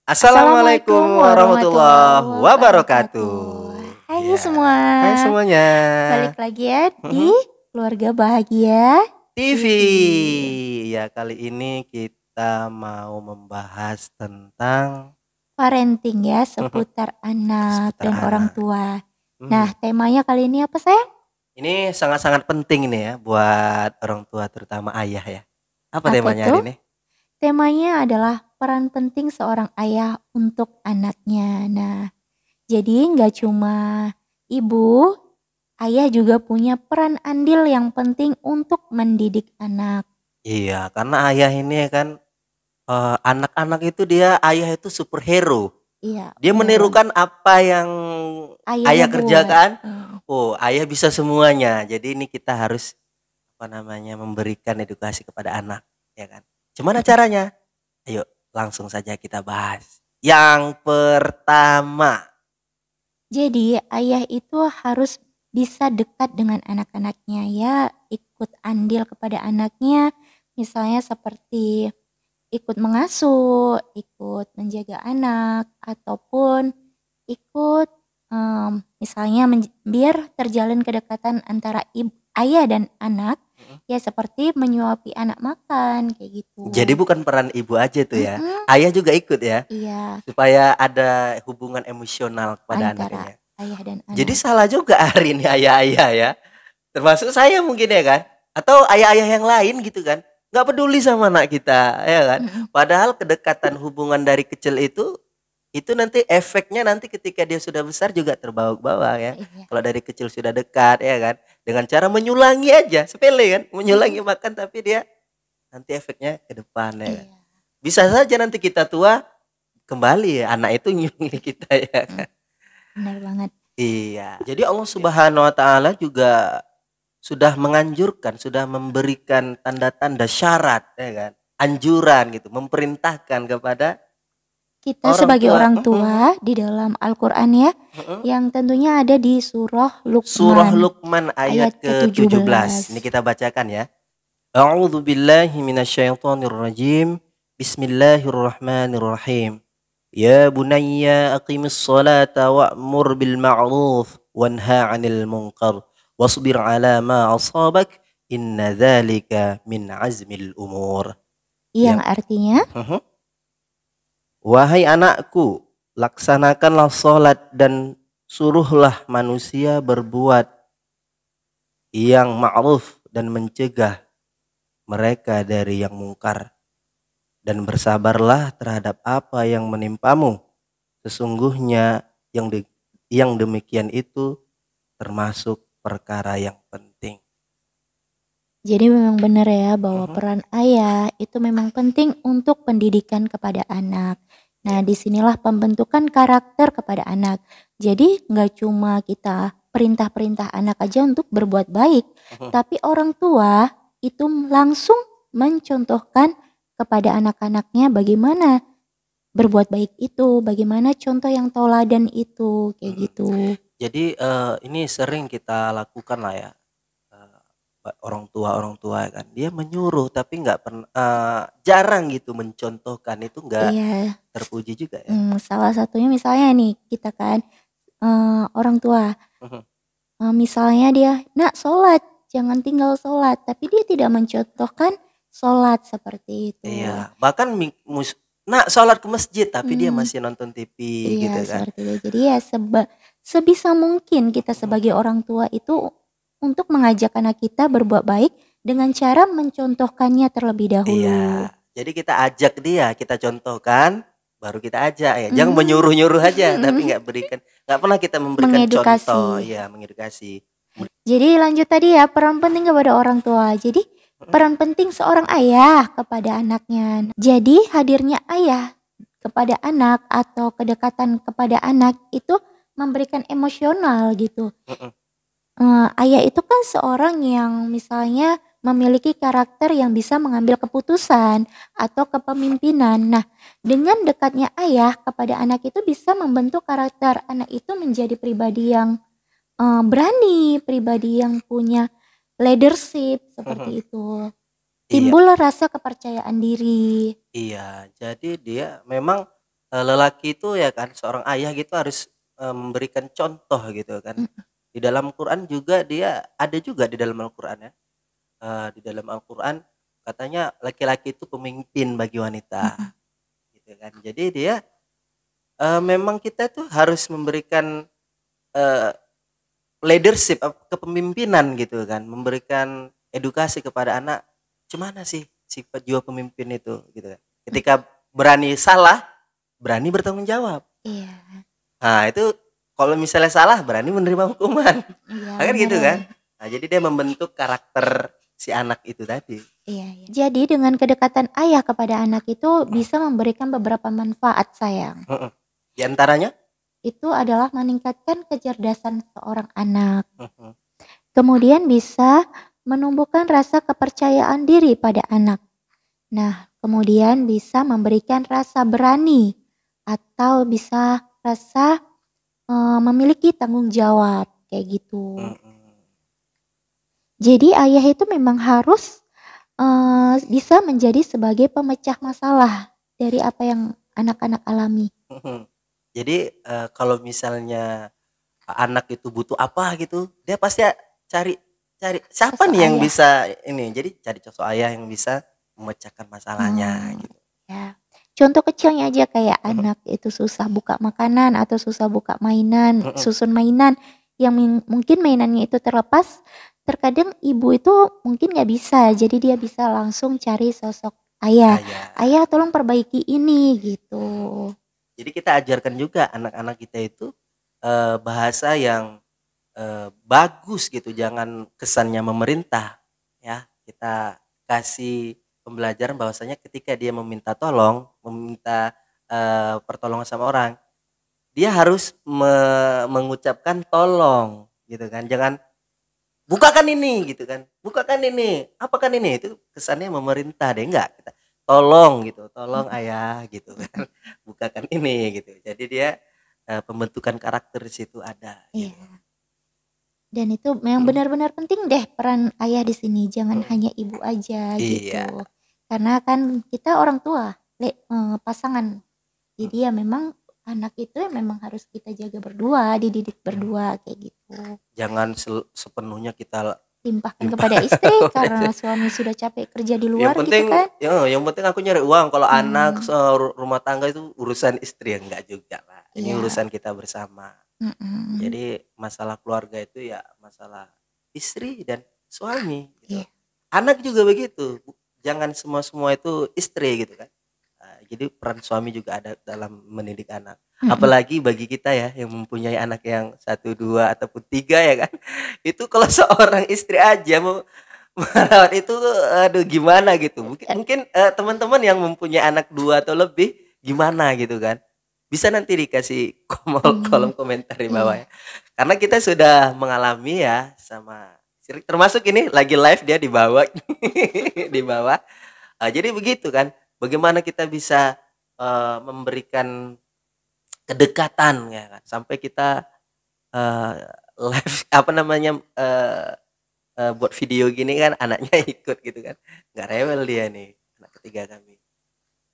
Assalamualaikum Assalamualaikum warahmatullahi warahmatullahi wabarakatuh. wabarakatuh. Hai Ya, semua, hai semuanya. balik lagi ya di Mhm. Keluarga Bahagia TV. TV. Ya, kali ini kita mau membahas tentang Parenting ya, seputar anak seputar dan orang anak. tua. Nah, Mhm. temanya kali ini apa sayang? Ini sangat-sangat penting nih ya buat orang tua terutama ayah ya. Apa Apa temanya tuh? hari ini? Temanya adalah peran penting seorang ayah untuk anaknya. Nah, jadi nggak cuma ibu, ayah juga punya peran andil yang penting untuk mendidik anak. Iya, karena ayah ini kan anak-anak itu dia ayah itu superhero. Iya, Dia benar banget. menirukan apa yang Ayahnya ayah buat. kerjakan. Oh, ayah bisa semuanya. Jadi ini kita harus apa namanya memberikan edukasi kepada anak, ya kan? Gimana caranya? Ayo langsung saja kita bahas. Yang pertama, Jadi ayah itu harus bisa dekat dengan anak-anaknya ya, ikut andil kepada anaknya, misalnya seperti ikut mengasuh, ikut menjaga anak, ataupun ikut misalnya biar terjalin kedekatan antara ayah dan anak, ya seperti menyuapi anak makan kayak jadi gitu. bukan peran ibu aja tuh ya. Mm-mm, Ayah juga ikut ya, iya, supaya ada hubungan emosional kepada antara anaknya. ayah dan Jadi anak. salah juga hari ini ayah-ayah ya. Termasuk saya mungkin ya kan. Atau ayah-ayah yang lain gitu kan. Nggak peduli sama anak kita, ya kan. Mm-mm, Padahal kedekatan hubungan dari kecil itu nanti efeknya nanti ketika dia sudah besar juga terbawa-bawa ya. iya. Kalau dari kecil sudah dekat ya kan. Dengan cara menyulangi aja, sepele kan. Menyulangi Mm-mm, makan tapi dia nanti efeknya ke depan ya kan. iya. Bisa saja nanti kita tua kembali ya anak itu nyulangi kita ya Mm, kan. benar banget. Iya. Jadi Allah Subhanahu wa taala juga sudah menganjurkan, sudah memberikan tanda-tanda syarat ya kan. Anjuran gitu, memerintahkan kepada Kita orang sebagai tua. orang tua di dalam Al-Quran ya, yang tentunya ada di surah Surah Luqman Luqman ayat ayat ke-17. ke-17. Ini kita bacakan ya. A'udzu billahi minasyaitonir rajim. Bismillahirrahmanirrahim. Ya bunayya aqimis salata wa'mur bil ma'ruf wanha 'anil munkar wasbir 'ala ma asabak inna dzalika min azmil umur. Yang Yang artinya, wahai anakku, laksanakanlah salat dan suruhlah manusia berbuat yang ma'ruf dan mencegah mereka dari yang mungkar dan bersabarlah terhadap apa yang menimpamu. Sesungguhnya yang demikian itu termasuk perkara yang penting. jadi memang benar ya bahwa Mhm. peran ayah itu memang penting untuk pendidikan kepada anak. Nah, Ya. disinilah pembentukan karakter kepada anak. Jadi nggak cuma kita perintah-perintah anak aja untuk berbuat baik, Mhm. tapi orang tua itu langsung mencontohkan kepada anak-anaknya bagaimana berbuat baik itu, bagaimana contoh yang tauladan itu, kayak Mhm. gitu. Jadi ini sering kita lakukan lah ya, eh, orang tua kan dia menyuruh tapi nggak pernah jarang gitu mencontohkan itu nggak Iya, terpuji juga ya. salah satunya misalnya nih kita kan, orang tua, Mhm. misalnya dia, "Nak sholat, jangan tinggal sholat," tapi dia tidak mencontohkan sholat seperti itu. Iya, bahkan nak sholat ke masjid tapi dia Mmm, masih nonton TV iya gitu kan. seperti itu. Jadi ya sebisa mungkin kita Mhm. sebagai orang tua itu untuk mengajak anak kita berbuat baik dengan cara mencontohkannya terlebih dahulu. Iya, jadi kita ajak dia, kita contohkan, baru kita ajak ya. Jangan Mmm, menyuruh-nyuruh aja, tapi nggak pernah kita memberikan mengedukasi. contoh, ya mengedukasi. Jadi lanjut tadi ya, peran penting kepada orang tua. Jadi Mhm. peran penting seorang ayah kepada anaknya. Jadi hadirnya ayah kepada anak atau kedekatan kepada anak itu memberikan emosional gitu. Mhm. Ayah itu kan seorang yang misalnya memiliki karakter yang bisa mengambil keputusan atau kepemimpinan. Nah, dengan dekatnya ayah kepada anak itu bisa membentuk karakter anak itu menjadi pribadi yang berani, pribadi yang punya leadership Mhm. seperti itu. Iya, Timbul rasa kepercayaan diri. iya. Jadi dia memang lelaki itu ya kan, seorang ayah gitu harus memberikan contoh gitu kan. Mhm Di dalam Quran juga dia ada juga di dalam Al-Quran ya. Di dalam Al-Quran katanya laki-laki itu pemimpin bagi wanita mhm. gitu kan. Jadi dia memang kita tuh harus memberikan eh, leadership, kepemimpinan gitu kan, memberikan edukasi kepada anak, gimana sih sifat jiwa pemimpin itu gitu kan. Mhm. Ketika berani salah, berani bertanggung jawab. Iya Nah, itu kalau misalnya salah berani menerima hukuman. iya, Nah, kan gitu beneran. kan. Nah, jadi dia membentuk karakter si anak itu tadi. Iya iya. Jadi dengan kedekatan ayah kepada anak itu bisa memberikan beberapa manfaat, sayang. Heeh. Di antaranya Itu adalah meningkatkan kecerdasan seorang anak. mhm, Kemudian bisa menumbuhkan rasa kepercayaan diri pada anak. Nah, kemudian bisa memberikan rasa berani atau bisa rasa memiliki tanggung jawab kayak gitu. mhm. Jadi ayah itu memang harus bisa menjadi sebagai pemecah masalah dari apa yang anak-anak alami. Mhm. Jadi, kalau misalnya anak itu butuh apa gitu, dia pasti cari cari siapa Sosok nih yang ayah. bisa ini, jadi cari sosok ayah yang bisa memecahkan masalahnya Mmm, gitu. ya. Contoh kecilnya aja kayak Mhm, anak itu susah buka makanan atau susah buka mainan, mhm, susun mainan yang mungkin mainannya itu terlepas, terkadang ibu itu mungkin nggak bisa, jadi dia bisa langsung cari sosok ayah, ayah, "Ayah tolong perbaiki ini," mhm. gitu. Jadi kita ajarkan juga anak-anak kita itu, bahasa yang bagus gitu, jangan kesannya memerintah ya. Kita kasih pembelajaran bahwasanya ketika dia meminta tolong, meminta, pertolongan sama orang, dia harus mengucapkan tolong gitu kan. Jangan, "Bukakan ini," gitu kan, "Bukakan ini, apakan ini?" Itu kesannya memerintah deh, enggak, kita, "Tolong," gitu, "Tolong Mhm ayah," gitu kan, mhm, "bukakan ini," gitu. Jadi dia, pembentukan karakter di situ ada gitu. iya. Dan itu memang Mhm, benar-benar penting deh peran ayah di sini, jangan mhm. hanya ibu aja Iya, gitu. Karena kan kita orang tua, pasangan. Jadi ya memang anak itu ya memang harus kita jaga berdua, dididik mhm. berdua kayak gitu. Jangan sepenuhnya kita Limpahkan kepada limpahkan istri kepada karena suami sudah capek kerja di yang luar gitu penting kan. yang penting aku nyari uang, kalau anak, Mmm, rumah tangga itu urusan istri, ya enggak juga lah, ini iya, urusan kita bersama. mhm, Jadi masalah keluarga itu ya masalah istri dan suami gitu. iya, Anak juga begitu, jangan semua-semua itu istri gitu kan. Jadi peran suami juga ada dalam mendidik anak. mhm, Apalagi bagi kita ya yang mempunyai anak yang satu 2 ataupun 3 ya kan. Itu kalau seorang istri aja mau merawat itu, aduh gimana gitu. Mungkin e mungkin, teman-teman yang mempunyai anak 2 atau lebih gimana gitu kan. Bisa nanti dikasih mmm, kolom komentar di bawah iya, ya. Karena kita sudah mengalami ya sama istri, termasuk ini lagi live dia di bawah di bawah. Jadi begitu kan, bagaimana kita bisa, memberikan kedekatan ya kan, sampai kita, eee, live apa namanya, buat video gini kan anaknya ikut gitu kan, nggak rewel dia nih, anak ketiga kami.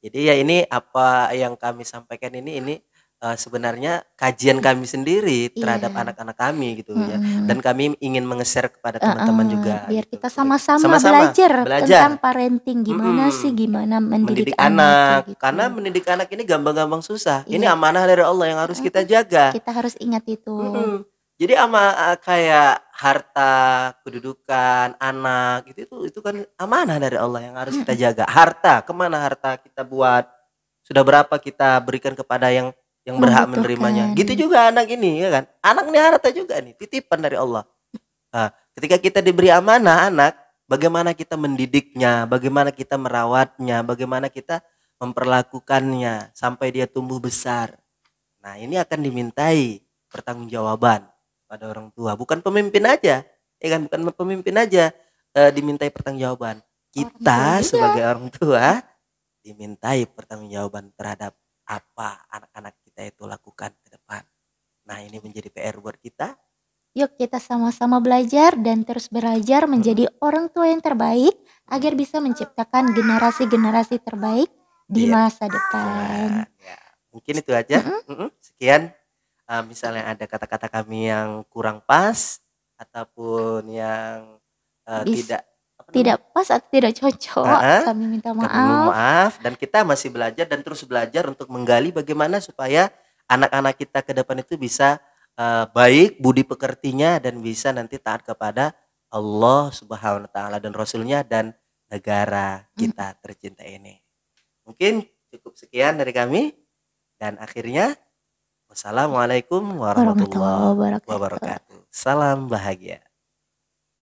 Jadi ya ini apa yang kami sampaikan ini, sebenarnya kajian kami sendiri terhadap iya, anak-anak kami gitu ya, mhm. dan kami ingin mengeser kepada teman-teman Heeh, juga biar gitu, kita untuk sama-sama sama-sama belajar tentang belajar. parenting, gimana sih, Mhm, gimana mendidik mendidik anak anak, kayak karena gitu. mendidik anak ini gampang-gampang susah, ini Iya, amanah dari Allah yang harus kita heeh, jaga. kita harus ingat itu. Mhm, jadi kayak harta, kedudukan, anak, itu kan amanah dari Allah yang harus kita Mhm, jaga. Harta, kemana harta kita buat, sudah berapa kita berikan kepada yang berhak menerimanya. membutuhkan. Gitu juga anak ini ya kan, anak ini harta juga nih, titipan dari Allah. Ketika kita diberi amanah anak, bagaimana kita mendidiknya, bagaimana kita merawatnya, bagaimana kita memperlakukannya sampai dia tumbuh besar. Nah, ini akan dimintai pertanggungjawaban pada orang tua, bukan pemimpin aja, ya kan? Bukan pemimpin aja, dimintai pertanggungjawaban. Orang tua Kita juga. sebagai orang tua dimintai pertanggungjawaban terhadap apa anak-anak kita itu lakukan ke depan. Nah, ini menjadi PR buat kita. Yuk kita sama-sama belajar dan terus belajar Mhm, menjadi orang tua yang terbaik agar mhm. bisa menciptakan generasi-generasi terbaik di Iya, masa ke depan. depan, ya. Mungkin itu aja. Mhm. Sekian. Misalnya ada kata-kata kami yang kurang pas ataupun yang Bis tidak apa namanya? Tidak pas atau tidak cocok, Heeh, kami minta kami mohon maaf. maaf dan kita masih belajar dan terus belajar untuk menggali bagaimana supaya anak-anak kita ke depan itu bisa baik budi pekertinya dan bisa nanti taat kepada Allah Subhanahu wa taala dan Rasulnya dan negara Mhm. kita tercinta ini. Mungkin cukup sekian dari kami dan akhirnya wassalamualaikum Warahmatullahi warahmatullahi wabarakatuh. wabarakatuh. Salam bahagia.